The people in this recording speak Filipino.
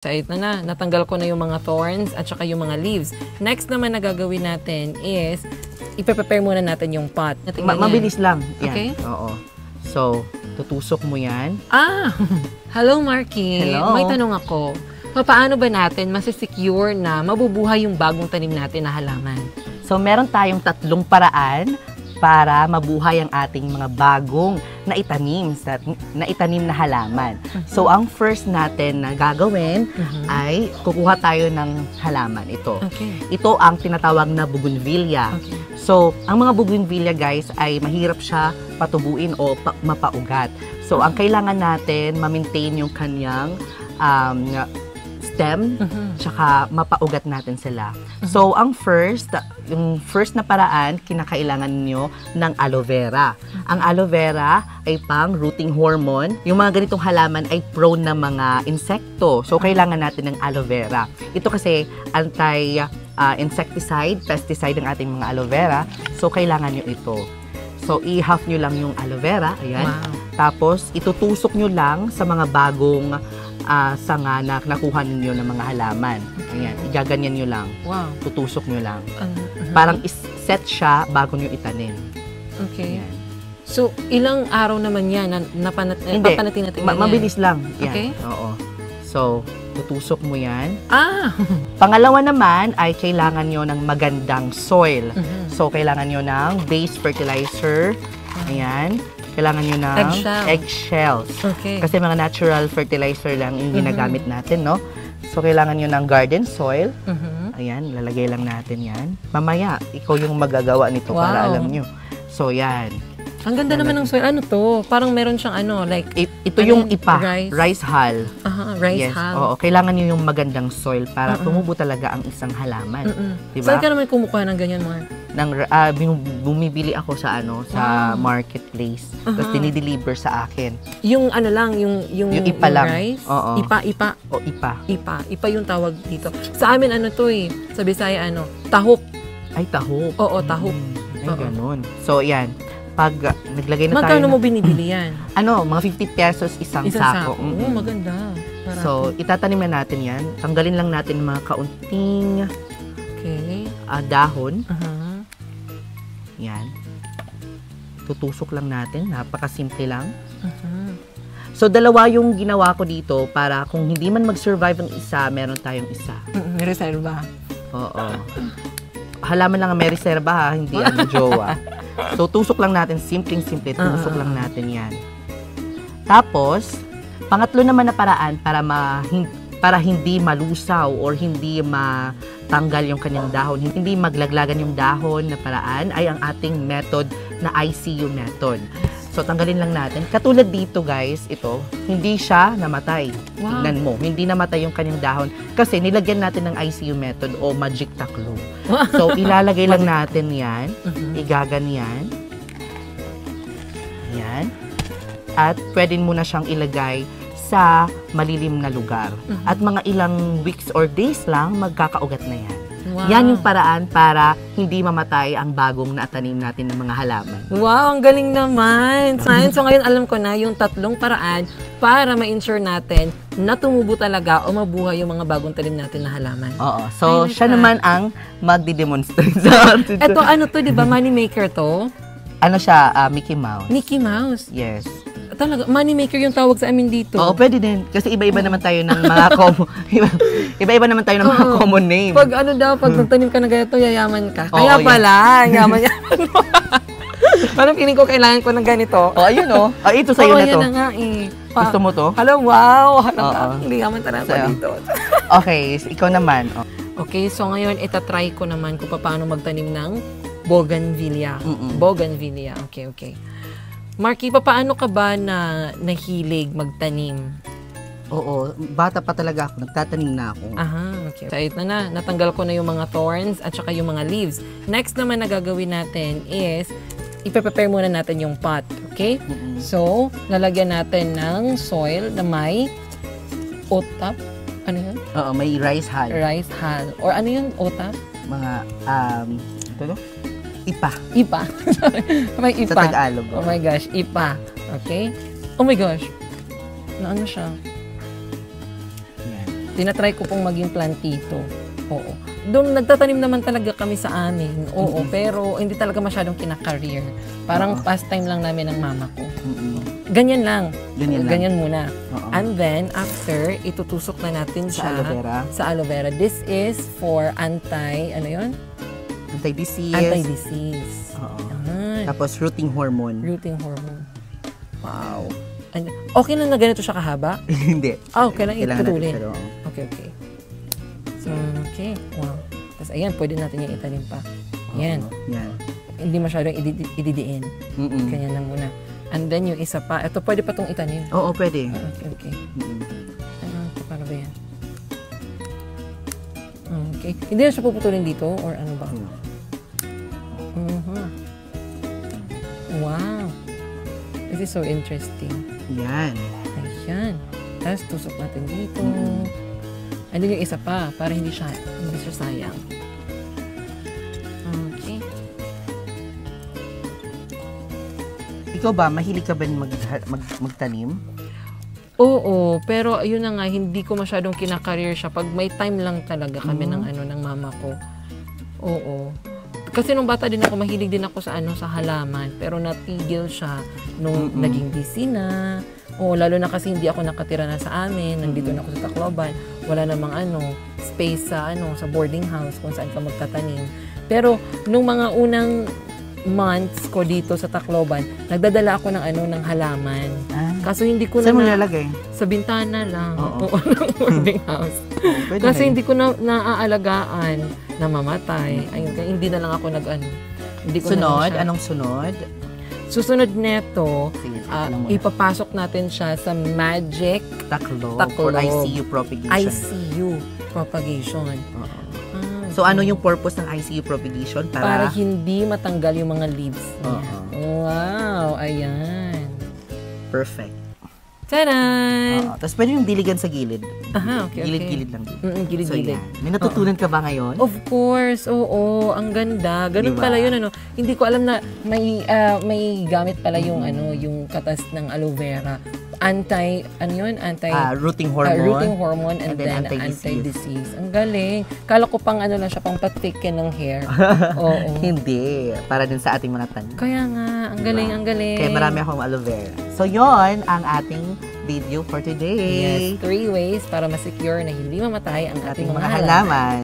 Ito na, natanggal ko na yung mga thorns at saka yung mga leaves. Next naman na gagawin natin is, ipe-prepare muna natin yung pot. Mabilis lang. Yan. Okay? Oo. So, tutusok mo yan. Hello Marky. Hello. May tanong ako. Paano ba natin masisecure na mabubuhay yung bagong tanim natin na halaman? So, meron tayong 3 paraan para mabuhay ang ating mga bagong naitanim na halaman. So, ang first natin na gagawin ay kukuha tayo ng halaman. Ito. Okay. Ito ang tinatawag na bougainvillea. Okay. So, ang mga bougainvillea, guys, ay mahirap siya patubuin o mapaugat. So, ang kailangan natin, ma-maintain yung kanyang stem, tsaka mapaugat natin sila. So, yung first na paraan, kinakailangan nyo ng aloe vera. Ang aloe vera ay pang rooting hormone. Yung mga ganitong halaman ay prone na mga insekto. So, kailangan natin ng aloe vera. Ito kasi anti-insecticide, pesticide ang ating mga aloe vera. So, kailangan nyo ito. So, i-half nyo lang yung aloe vera. Ayan. Wow. Tapos, itutusok nyo lang sa mga bagong sanga na nakuha ninyo ng mga halaman. Ayan, igaganyan nyo lang. Wow. Tutusok nyo lang. Parang set siya bago nyo itanim. Okay. Ayan. So, ilang araw naman yan papanatin natin mabilis lang. Yan. Okay. Oo. So, tutusok mo yan. Pangalawa naman ay kailangan nyo ng magandang soil. So, kailangan nyo ng base fertilizer. Ayan. Kailangan nyo ng eggshells. Okay. Kasi mga natural fertilizer lang yung ginagamit natin, no? So, kailangan nyo ng garden soil. Ayan, lalagay lang natin yan. Mamaya, ikaw yung magagawa nito para alam nyo. So, yan. Ang ganda naman ng soil. Ano to? Parang meron siyang like... Ito yung IPA. Rice hull. Rice hull. Oo, kailangan nyo yung magandang soil para tumubo talaga ang isang halaman. Diba? Saan ka naman kumukuha ng ganyan, Mark? Bumibili ako sa marketplace. Tapos dinideliver sa akin. Yung yung IPA lang. Rice? Oo. IPA. O IPA. IPA yung tawag dito. Sa amin sa Bisaya tahok. Ay, tahok. Oo, tahok. Ay, ganun. So, yan. Pag naglagay na tayo... Magkano mo binibili yan? Mga 50 pesos isang sako. Maganda. Marami. So, itatanim na natin yan. Tanggalin lang natin mga kaunting dahon. Yan. Tutusok lang natin. Napakasimple lang. So, 2 yung ginawa ko dito para kung hindi man mag-survive ang isa, meron tayong isa. May reserva. Oo. Halaman lang ang may reserva ha, hindi ang jowa. So, tusok lang natin. Simpleng-simple. Tusok lang natin yan. Tapos, pangatlo naman na paraan para hindi malusaw or hindi matanggal yung kanyang dahon, hindi maglaglagan yung dahon na paraan ay ang ating method na ICU method. So, tanggalin lang natin. Katulad dito, guys, ito, hindi siya namatay. Wow. Tingnan mo, hindi namatay yung kanyang dahon kasi nilagyan natin ng ICU method o magic taklo. So, ilalagay lang natin yan. Igaganyan. Yan. At pwede mo na siyang ilagay sa malilim na lugar. At mga ilang weeks or days lang, magkakaugat na yan. Wow. Yan yung paraan para hindi mamatay ang bagong naatanim natin ng mga halaman. Wow, ang galing naman! So ngayon alam ko na yung 3 paraan para ma-ensure natin na tumubo talaga o mabuhay yung mga bagong tanim natin na halaman. Oo. So, siya naman ang magdi-demonstrate sa atin. Ito, di ba? Money maker to? Ano siya? Mickey Mouse. Mickey Mouse? Yes. Talaga, money maker yung tawag sa amin dito. Oo, pwede din. Kasi iba-iba naman tayo ng mga iba-iba naman tayo ng mga common name. Pag pag nagtanim ka na ganito, yayaman ka. Kaya pala, yaman mo. Parang feeling ko kailangan ko ng ganito. Ayun ito sa'yo na to. Yan na nga Gusto mo to? Hello, wow. Hindi yaman talaga dito. Okay, ikaw naman. Okay, so ngayon, itatry ko naman kung paano magtanim ng bougainvillea. Bougainvillea, okay. Marky, paano ka ba nahilig magtanim? Oo, bata pa talaga ako. Nagtatanim na ako. Okay. So, ito na. Natanggal ko na yung mga thorns at saka yung mga leaves. Next naman na gagawin natin is, ipe-prepare muna natin yung pot. Okay? So, lalagyan natin ng soil na may otap. Ano yun? Oo, may rice hull. Rice hull. Or ano yun? Otap? Mga, IPA. IPA. May IPA. Sa Tagalog. Oh my gosh, IPA. Okay? Oh my gosh. Ano siya? Yan. tinatry ko pong maging plantito. Oo. Doon nagtatanim naman talaga kami sa amin. Oo, pero hindi talaga masyadong kina-career. Parang pastime lang namin ng mama ko. Ganyan lang. Ganyan muna. And then, after, itutusok na natin siya sa aloe vera. This is for ano yun? Anti-disease. Anti-disease. Tapos, rooting hormone. Rooting hormone. Wow. Okay lang na ganito siya kahaba? Hindi. Okay lang Kailangan itutulin. natin, pero, Okay. So, okay. Wow. Tapos, ayan, pwede natin yung itanim pa. Yan. Yan. Hindi masyadong ididiin. Ganyan lang muna. And then, yung isa pa. Ito, pwede pa itong itanim. Oo, pwede. Okay. Paano ba yan? Okay. Hindi na siya puputulin dito? Or ano ba? Wow. This is so interesting. Yan. Ayan. Tapos, tusok natin dito. And then yung isa pa, para hindi siya sayang. Okay. Ikaw ba, mahilig ka ba magtanim? Oo, pero ayun na nga, hindi ko masyadong kinakareer siya. Pag may time lang talaga kami ng mama ko. Oo. Kasi nung bata din ako, mahilig din ako sa halaman. Pero natigil siya nung naging busy na. Oo, lalo na kasi hindi ako nakatira na sa amin. Nandito na ako sa Tacloban. Wala namang space sa boarding house kung saan ka magtatanim. Pero nung mga unang months ko dito sa Tacloban, nagdadala ako ng halaman. Kaso hindi ko Saan mo nilalagay? Sa bintana lang. Oo, ng boarding house. Kasi hindi ko na naaalagaan, namamatay. Ayun, kaya hindi na lang ako hindi ko sunod? Na Anong sunod? Susunod neto, Sige, ipapasok natin siya sa Magic Taklob for ICU propagation. ICU propagation. So, ano yung purpose ng ICU propagation? Para hindi matanggal yung mga leaves niya. Wow! Ayan. Perfect. Tadan! Tapos pwede yung diligan sa gilid. Aha, okay. Gilid-gilid lang dito. Gilid-gilid. So, may natutunan ka ba ngayon? Of course, oo. Ang ganda. Ganun pala yun, Hindi ko alam na may gamit pala yung, yung katas ng aloe vera. Rooting hormone. Rooting hormone and then anti-disease. Ang galing. Kala ko pang lang siya, pang patikin ng hair. Oo. Hindi. Para din sa ating mga tanim. Kaya nga, ang galing, ang galing. Kaya marami akong aloe vera. So, yon ang ating video for today. Yes, 3 ways para ma-secure na hindi mamatay ang ating mga halaman. halaman.